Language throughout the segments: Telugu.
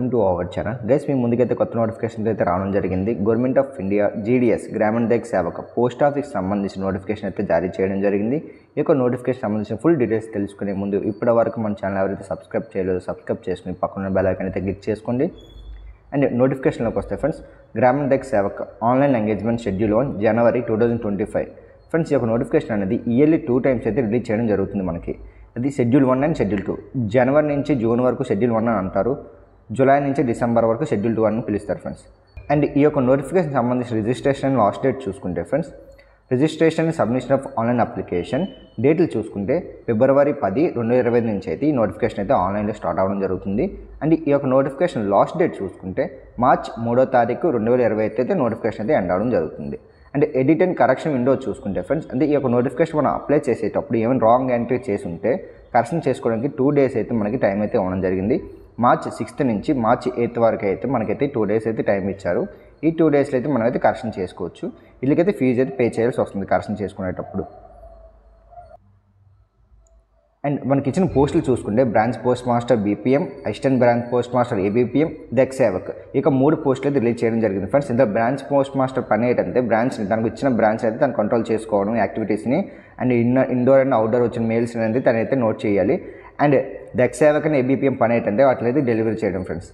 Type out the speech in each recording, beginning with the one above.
Welcome to our channel guys. మీ ముందుకైతే కొత్త నోటిఫికేషన్ అయితే రావడం జరిగింది. Government of India GDS Gramin Dak Sevak post office సంబంధించిన నోటిఫికేషన్ అయితే జారీ చేయడం జరిగింది. ఈ యొక్క నోటిఫికేషన్ సంబంధించిన ఫుల్ డీటెయిల్స్ తెలుసుకునే ముందు ఇప్పటి వరకు మన ఛానల్ ఎవరైతే సబ్స్క్రైబ్ చేయలేదో సబ్స్క్రైబ్ చేసుకుని పక్కన బెల్ ఐకాన్ అయితే క్లిక్ చేసుకోండి. అండ్ నోటిఫికేషన్లోకి వస్తే friends, Gramin Dak Sevak online engagement schedule 1 జనవరి 2025. ఫ్రెండ్స్, ఈ యొక్క నోటిఫికేషన్ అనేది ఇయర్లీ 2 times అయితే రిలీజ్ చేయడం జరుగుతుంది. మనకి అది షెడ్యూల్ 1 అండ్ షెడ్యూల్ 2. జనవరి నుంచి జూన్ వరకు షెడ్యూల్ 1 అని అంటారు. జూలై నుంచి డిసెంబర్ వరకు షెడ్యూల్ 2 అని పిలుస్తారు ఫ్రెండ్స్. అండ్ ఈ యొక్క నోటిఫికేషన్ సంబంధించిన రిజిస్ట్రేషన్ లాస్ట్ డేట్ చూసుకుంటే friends, registration submission of online application డేట్లు చూసుకుంటే ఫిబ్రవరి 10, 2025 నుంచి అయితే ఈ నోటిఫికేషన్ అయితే ఆన్లైన్లో స్టార్ట్ అవ్వడం జరుగుతుంది. అండ్ ఈ యొక్క నోటిఫికేషన్ లాస్ట్ డేట్ చూసుకుంటే మార్చ్ 3వ తారీఖు 2025 అయితే నోటిఫికేషన్ అయితే ఎండ్ అవ్వడం జరుగుతుంది. And edit and correction window చూసుకుంటే ఫ్రెండ్స్, అంటే ఈ యొక్క నోటిఫికేషన్ మనం అప్లై చేసేటప్పుడు ఏమైనా రాంగ్ ఎంట్రీ చేసి ఉంటే కరెక్షన్ చేసుకోవడానికి 2 days అయితే మనకి టైం అయితే ఇవ్వడం జరిగింది. మార్చ్ 6th నుంచి మార్చ్ 8th వరకు అయితే మనకైతే 2 days అయితే టైం ఇచ్చారు. ఈ 2 daysలో అయితే మనమైతే కరెక్షన్ చేసుకోవచ్చు. వీళ్ళకైతే ఫీజు అయితే పే చేయాల్సి వస్తుంది కరెక్షన్ చేసుకునేటప్పుడు. అండ్ మనకి ఇచ్చిన పోస్టులు చూసుకుంటే branch post master BPM, assistant branch post master ABPM, Dak Sevak, ఇక 3 పోస్టులు అయితే రిలీజ్ చేయడం జరిగింది ఫ్రెండ్స్. ఇందులో బ్రాంచ్ పోస్ట్ మాస్టర్ పని ఏంటంటే బ్రాంచ్ని తనకు ఇచ్చిన బ్రాంచ్ అయితే తను కంట్రోల్ చేసుకోవడం యాక్టివిటీస్ని, అండ్ ఇండోర్ అండ్ అవుట్డోర్ వచ్చిన మెయిల్స్ అనేది తనైతే నోట్ చేయాలి. And Dak Sevak and ABPM పని ఏంటంటే వాటిని అయితే డెలివరీ చేయడం ఫ్రెండ్స్.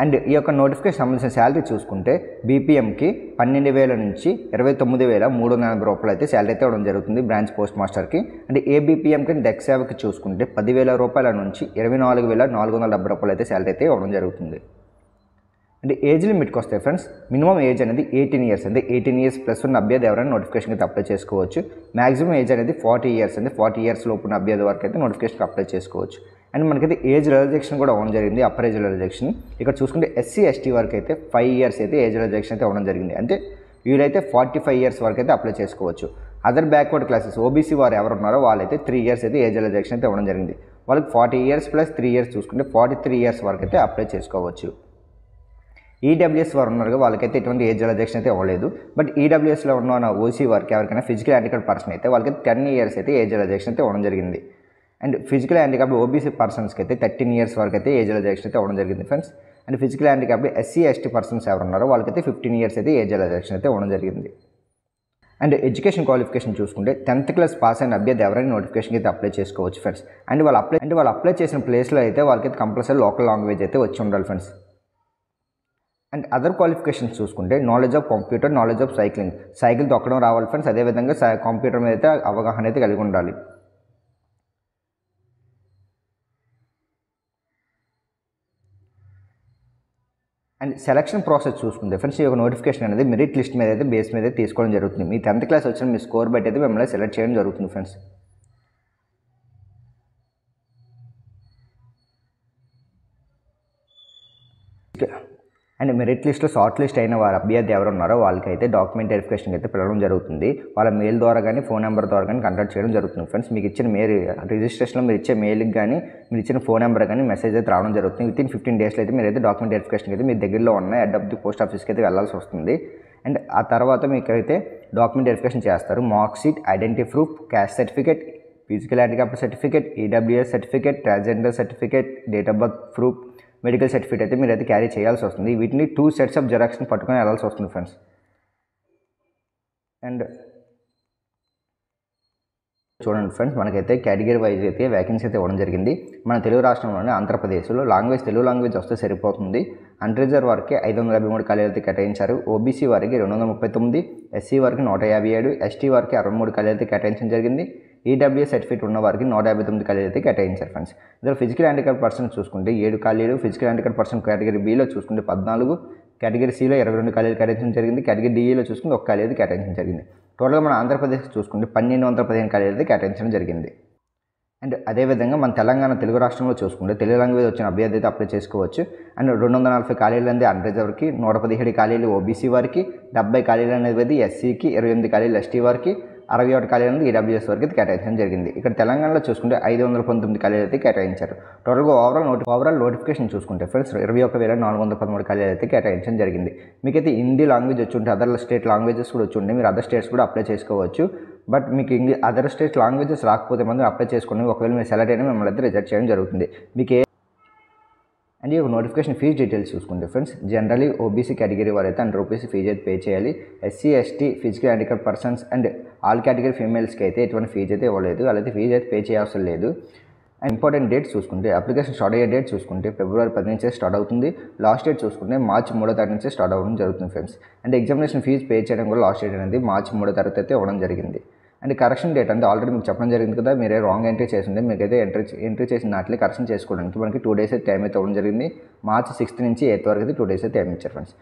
అండ్ ఈ యొక్క నోటిఫికేషన్ సంబంధించిన శాలరీ చూసుకుంటే బీపీఎంకి 12,000 నుంచి 29,380 రూపాయలు అయితే శాలరీ అయితే ఇవ్వడం జరుగుతుంది బ్రాంచ్ పోస్ట్ మాస్టర్కి. అండ్ ఏబీపీఎంకి డాక్ సేవక్కి చూసుకుంటే 10,000 రూపాయల నుంచి 24,470 రూపాయలు అయితే శాలరీ అయితే ఇవ్వడం జరుగుతుంది. అంటే ఏజ్ లిమిట్కి వస్తే ఫ్రెండ్స్, మినిమం ఏజ్ అనేది 18 years, అంటే 18 years ప్లస్ ఉన్న అభ్యర్థి ఎవరైనా నోటిఫికేషన్కి అయితే అప్లై చేసుకోవచ్చు. మ్యాక్సిమం ఏజ్ అనేది 40 years, అంటే 40 years లోపు ఉన్న అభ్యర్థి వరకు అయితే నోటిఫికేషన్కి అప్లై చేసుకోవచ్చు. అండ్ మనకైతే ఏజ్ రిలాక్సేషన్ కూడా అవ్వడం జరిగింది, అప్పర్ ఏజ్ రిలాక్సేషన్. ఇక్కడ చూసుకుంటే ఎస్సీ ఎస్టీ వరకు అయితే 5 years అయితే ఏజ్ రిలాక్సేషన్ అయితే అవ్వడం జరిగింది. అంటే వీళ్ళైతే 45 years వరకు అయితే అప్లై చేసుకోవచ్చు. అదర్ బ్యాక్వర్డ్ క్లాసెస్ ఓబీసీ వారు ఎవరు ఉన్నారో వాళ్ళైతే 3 years అయితే ఏజ్ రిలాక్సేషన్ అయితే ఇవ్వడం జరిగింది. వాళ్ళకి 40 years ప్లస్ 3 years చూసుకుంటే 43 years వరకు అయితే అప్లై చేసుకోవచ్చు. ఈడబ్ల్యూఎస్ వారు ఉన్నారు, వాళ్ళకైతే ఎటువంటి ఏజ్ రిలాక్సేషన్ అయితే ఇవ్వలేదు. బట్ ఈడబ్ల్యూఎస్లో ఉన్న ఓసీ వారికి ఎవరికైనా ఫిజికల్ హ్యాండిక్యాప్డ్ పర్సన్ అయితే వాళ్ళకి 10 years అయితే ఏజ్ రిలాక్సేషన్ అయితే ఇవ్వడం జరిగింది. అండ్ ఫిజికల్ హ్యాండిక్యాప్డ్ ఓబీసీ పర్సన్స్కి అయితే 13 years వరకు అయితే ఏజ్ రిలాక్సేషన్ అయితే ఇవ్వడం జరిగింది friends. And physical handicapped SC ST persons ఎవరు ఉన్నారో వాళ్ళకైతే 15 years అయితే ఏజ్ రిలాక్సేషన్ అయితే ఇవ్వడం జరిగింది. అండ్ ఎడ్యుకేషన్ క్వాలిఫికేషన్ చూసుకుంటే 10th class పాస్ అయిన అభ్యర్థి ఎవరైనా నోటిఫికేషన్కి అయితే అప్లై చేసుకోవచ్చు ఫ్రెండ్స్. అండ్ వాళ్ళు అప్లై చేసిన ప్లేస్లో అయితే వాళ్ళకైతే కంపల్సరీ లోకల్ లాంగ్వేజ్ అయితే వచ్చి ఉండాలి ఫ్రెండ్స్. అండ్ అదర్ క్వాలిఫికేషన్స్ చూసుకుంటే knowledge of computer, knowledge of cycle తొక్కడం రావాలి ఫ్రెండ్స్. అదేవిధంగా కంప్యూటర్ మీద అయితే అవగాహన అయితే కలిగి ఉండాలి. అండ్ సెలక్షన్ ప్రాసెస్ చూసుకుంటే ఫ్రెండ్స్, ఈ యొక్క నోటిఫికేషన్ అనేది మెరిట్ లిస్ట్ మీద అయితే బేస్ మీద తీసుకోవడం జరుగుతుంది. మీ 10th class వచ్చిన మీ స్కోర్ బట్టి అయితే మిమ్మల్ని సెలెక్ట్ చేయడం జరుగుతుంది ఫ్రెండ్స్. అండ్ మెరిట్ లిస్ట్లో షార్ట్ లిస్ట్ అయిన వారు అభ్యర్థి ఎవరు ఉన్నారో వాళ్ళకైతే డాక్యుమెంట్ వెరిఫికేషన్ అయితే పిలవడం జరుగుతుంది. వాళ్ళ మెయిల్ ద్వారా కానీ ఫోన్ నెంబర్ ద్వారా కానీ కాంటాక్ట్ చేయడం జరుగుతుంది ఫ్రెండ్స్. మీకు ఇచ్చిన రిజిస్ట్రేషన్లో మీరు ఇచ్చే మెయిల్కి కానీ మీరు ఇచ్చిన ఫోన్ నెంబర్ కానీ మెసేజ్ అయితే రావడం జరుగుతుంది. వితిన్ 15 daysలో అయితే మీరైతే డాక్యుమెంట్ వెరిఫికేషన్కి అయితే మీ దగ్గరలో ఉన్న హెడ్ ఆఫ్ ది పోస్ట్ ఆఫీస్కి అయితే వెళ్ళాల్సి వస్తుంది. అండ్ ఆ తర్వాత మీకైతే డాక్యుమెంట్ వెరిఫికేషన్ చేస్తారు. Mark sheet, identity proof, caste certificate, physical handicapped certificate, EWS certificate, transgender certificate, date of birth proof, medical certificate అయితే మీరైతే క్యారీ చేయాల్సి వస్తుంది. వీటిని 2 sets ఆఫ్ జెరాక్స్ని పట్టుకొని వెళ్ళాల్సి వస్తుంది ఫ్రెండ్స్. అండ్ చూడండి ఫ్రెండ్స్, మనకైతే కేటగిరీ వైజ్ అయితే వ్యాకెన్సీ అయితే ఇవ్వడం జరిగింది. మన తెలుగు రాష్ట్రంలోనే ఆంధ్రప్రదేశ్లో తెలుగు లాంగ్వేజ్ వస్తే సరిపోతుంది. అన్రిజర్వ్ వారికి 553 ఖాళీలు అయితే కేటాయించారు. ఓబీసీ వారికి 239, ఎస్సీ వారికి 157, ఎస్టీ వారికి 63 ఖాళీలు అయితే కేటాయించడం జరిగింది. ఈడబ్ల్యూఎస్ సర్టిఫికేట్ ఉన్న వారికి 159 ఖాళీలు అయితే కేటాయించారు ఫ్రెండ్స్. ఇందులో ఫిజికల్ హ్యాండిక్యాప్డ్ పర్సన్ చూసుకుంటే 7 ఖాళీలు, ఫిజికల్ హ్యాండిక్యాప్డ్ పర్సన్ కేటగిరీ బీలో చూసుకుంటే 14, కేటగిరీ సిలో 22 ఖాళీలు కేటాయించడం జరిగింది. కేటగిరీ డిఈలో చూసుకుంటే 1 ఖాళీ అయితే కేటాయించడం జరిగింది. టోటల్గా మన ఆంధ్రప్రదేశ్ చూసుకుంటే 1,215 ఖాళీలు అయితే కేటాయించడం జరిగింది. అండ్ అదేవిధంగా మన తెలంగాణ తెలుగు రాష్ట్రంలో చూసుకుంటే తెలుగు లాంగ్వేజ్ వచ్చిన అభ్యర్థి అయితే అప్లై చేసుకోవచ్చు. అండ్ 240 ఖాళీలు అనేది అన్రిజర్వ్కి, 117 ఖాళీలు ఓబీసీ వారికి, 70 ఖాళీలు అనేది ఎస్సీకి, 28 ఖాళీలు ఎస్టీ వారికి, 61 ఖాళీలు అనేది ఈడబ్ల్యూఎస్ వరకు అయితే కేటాయించడం జరిగింది. ఇక్కడ తెలంగాణలో చూసుకుంటే 519 ఖాళీలు అయితే కేటాయించారు. టోటల్గా ఓవరాల్ నోటిఫికేషన్ చూసుకుంటే ఫ్రెండ్స్ 21,413 ఖాళీలు అయితే కేటాయించడం జరిగింది. మీకైతే హిందీ లాంగ్వేజ్ వచ్చి ఉంటే అదర్ స్టేట్ లాంగ్వేజెస్ కూడా వచ్చి ఉంటే మీరు అదర్ స్టేట్స్ కూడా అప్లై చేసుకోవచ్చు. బట్ మీకు అదర్ స్టేట్ లాంగ్వేజెస్ రాకపోతే మాత్రం అప్లై చేసుకోండి. ఒకవేళ మీరు సెలెక్ట్ అయినా మిమ్మల్ని అయితే రిజెక్ట్ చేయడం జరుగుతుంది. మీకు అండ్ ఈ నోటిఫికేషన్ ఫీజు డీటెయిల్స్ చూసుకుంటే ఫ్రెండ్స్ జనరలీ ఓబీసీ కేటగిరీ వారైతే ₹100 ఫీజు అయితే పే చేయాలి. SC ST physical handicap persons and all category ఫీమేల్స్కి అయితే ఎటువంటి ఫీజు అయితే ఇవ్వలేదు. అలాగే ఫీజు అయితే పే చేయాల్సిన లేదు. అండ్ ఇంపార్టెంట్ డేట్స్ చూసుకుంటే అప్లికేషన్ స్టార్ట్ అయ్యే డేట్ చూసుకుంటే ఫిబ్రవరి 10 నుంచే స్టార్ట్ అవుతుంది. లాస్ట్ డేట్ చూసుకుంటే మార్చి 3వ తారీఖు నుంచే స్టార్ట్ అవ్వడం జరుగుతుంది friends. And examination fees pay చేయడం కూడా లాస్ట్ డేట్ అనేది మార్చి 3వ తారీఖు అయితే ఇవ్వడం జరిగింది. అండ్ కరెక్షన్ డేట్ అంటే ఆల్రెడీ మీకు చెప్పడం జరిగింది కదా, మీరే రాంగ్ ఎంట్రీ చేసిండే మీకైతే ఎంట్రీ చేసిన దాంట్లో కరెక్షన్ చేసుకోవడానికి మనకి 2 డేస్ అయితే టైం అయితే ఇవ్వడం జరిగింది. మార్చి 6 నుంచి 8 వరకు అయితే 2 డేస్ అయితే టైం ఇచ్చారు ఫ్రెండ్స్.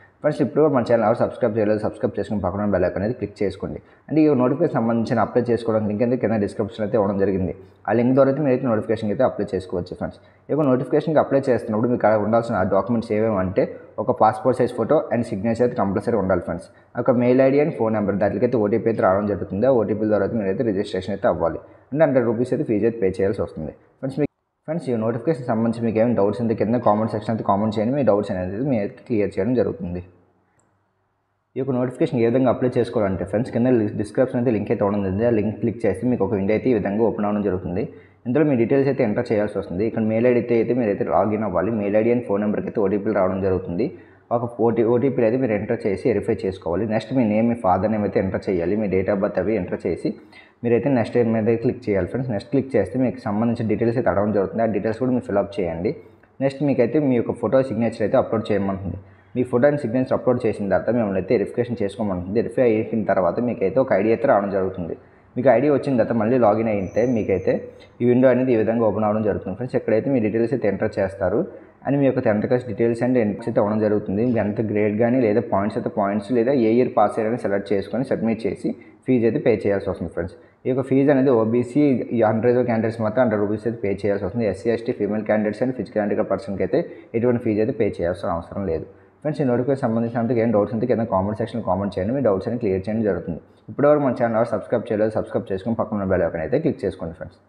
ఇప్పుడు మన ఛానల్ ఎవరు సబ్స్క్రైబ్ చేయలేదు, సబ్స్క్రైబ్ చేసుకుని పక్కన బెల్ ఐకాన్ అనేది క్లిక్ చేసుకోండి. అండ్ ఈ నోటిఫికేషన్ సంబంధించిన అప్లై చేసుకోవడానికి లింక్ అయితే కింద డిస్క్రిప్షన్ అయితే ఇవ్వడం జరిగింది. ఆ లింక్ ద్వారా అయితే మీరైతే నోటిఫికేషన్ అయితే అప్లై చేసుకోవచ్చు ఫ్రెండ్స్. ఇక నోటిఫికేషన్కి అప్లై చేస్తున్నప్పుడు మీకు ఉండాల్సిన డాక్యుమెంట్స్ ఏమేమంటే ఒక passport size photo and signature అయితే కంపల్సరీ ఉండాలి ఫ్రెండ్స్. ఒక mail ID and phone number దానికైతే ఓటీపీ అయితే రావడం జరుగుతుంది. ఆ ఓటీపీ ద్వారా అయితే మీరైతే రిజిస్ట్రేషన్ అయితే అవ్వాలి. అండ్ ₹100 అయితే ఫీజు అయితే పే చేయాల్సి వస్తుంది ఫ్రెండ్స్. ఈ నోటిఫికేషన్ సంబంధించి మీకు ఏమైనా డౌట్స్ ఉంటే కింద కామెంట్ సెక్షన్ అయితే కామెంట్ చేయండి. మీ డౌట్స్ అనేది మీ అయితే క్లియర్ చేయడం జరుగుతుంది. ఈ యొక్క నోటిఫికేషన్ ఏ విధంగా అప్లై చేసుకోవాలంటే ఫ్రెండ్స్ కింద డిస్క్రిప్షన్ అయితే లింక్ అయితే ఇవ్వడం జరిగింది. ఆ లింక్ క్లిక్ చేసి మీకు ఒక విండో అయితే ఈ విధంగా ఓపెన్ అవ్వడం జరుగుతుంది. ఇందులో మీ డీటెయిల్స్ అయితే ఎంటర్ చేయాల్సి వస్తుంది. ఇక్కడ మెయిల్ ఐడి అయితే మీరైతే లాగిన్ అవ్వాలి. మెయిల్ ఐడి అండ్ ఫోన్ నెంబర్కి అయితే ఓటీపీలు రావడం జరుగుతుంది. ఒక ఓటీపీలు అయితే మీరు ఎంటర్ చేసి వెరిఫై చేసుకోవాలి. నెక్స్ట్ మీ నేమ్, మీ ఫాదర్ నేమ్ అయితే ఎంటర్ చేయాలి. మీ డేట్ ఆఫ్ బర్త్ అవి ఎంటర్ చేసి మీరైతే నెక్స్ట్ మీద క్లిక్ చేయాలి ఫ్రెండ్స్. నెక్స్ట్ క్లిక్ చేస్తే మీకు సంబంధించిన డీటెయిల్స్ అయితే అడగడం జరుగుతుంది. ఆ డీటెయిల్స్ కూడా మీరు ఫిల్అప్ చేయండి. నెక్స్ట్ మీకైతే మీ యొక్క ఫోటో సిగ్నేచర్ అయితే అప్లోడ్ చేయమంటుంది. మీ ఫోటో అండ్ సిగ్నేచర్ అప్లోడ్ చేసిన తర్వాత మిమ్మల్ని అయితే వెరిఫికేషన్ చేసుకోమంటుంది. వెరిఫై అయిన తర్వాత మీకైతే ఒక ఐడి అయితే రావడం జరుగుతుంది. మీకు ఐడి వచ్చిన తర్వాత మళ్ళీ లాగిన్ అయితే మీకైతే ఈ విండో అనేది ఈ విధంగా ఓపెన్ అవ్వడం జరుగుతుంది ఫ్రెండ్స్. ఎక్కడైతే మీ డీటెయిల్స్ అయితే ఎంటర్ చేస్తారు అని మీ యొక్క 10th class details and entries అయితే అవ్వడం జరుగుతుంది. మీ 10th గ్రేడ్ కానీ లేదా పాయింట్స్ అయితే పాయింట్స్ లేదా ఏ ఇయర్ పాస్ అయ్యారని సెలెక్ట్ చేసుకొని సబ్మిట్ చేసి ఫీజు అయితే పే చేయాల్సి వస్తుంది ఫ్రెండ్స్. ఈ యొక్క ఫీజు అనేది ఓబీసీ అన్రిజర్వ్ క్యాండిడేట్స్ మాత్రం ₹100 అయితే పే చేయాల్సి వస్తుంది. SC ST female candidates and physical handicap పర్సన్కి అయితే ఎటువంటి ఫీజు అయితే పే చేయాల్సిన అవసరం లేదు ఫ్రెండ్స్. ఈ నోటిఫికేషన్ సంబంధించినందుకు ఏం డౌట్స్ ఉంటే కింద కామెంట్ సెక్షన్ కామెంట్ చేయండి. మీ డౌట్స్ అని క్లియర్ చేయడం జరుగుతుంది. ఇప్పటివరకు మన ఛానల్ సబ్స్క్రైబ్ చేయలేదు, సబ్స్క్రైబ్ చేసుకుని పక్కన బెల్ ఐకాన్ అయితే క్లిక్ చేసుకోండి ఫ్రెండ్స్.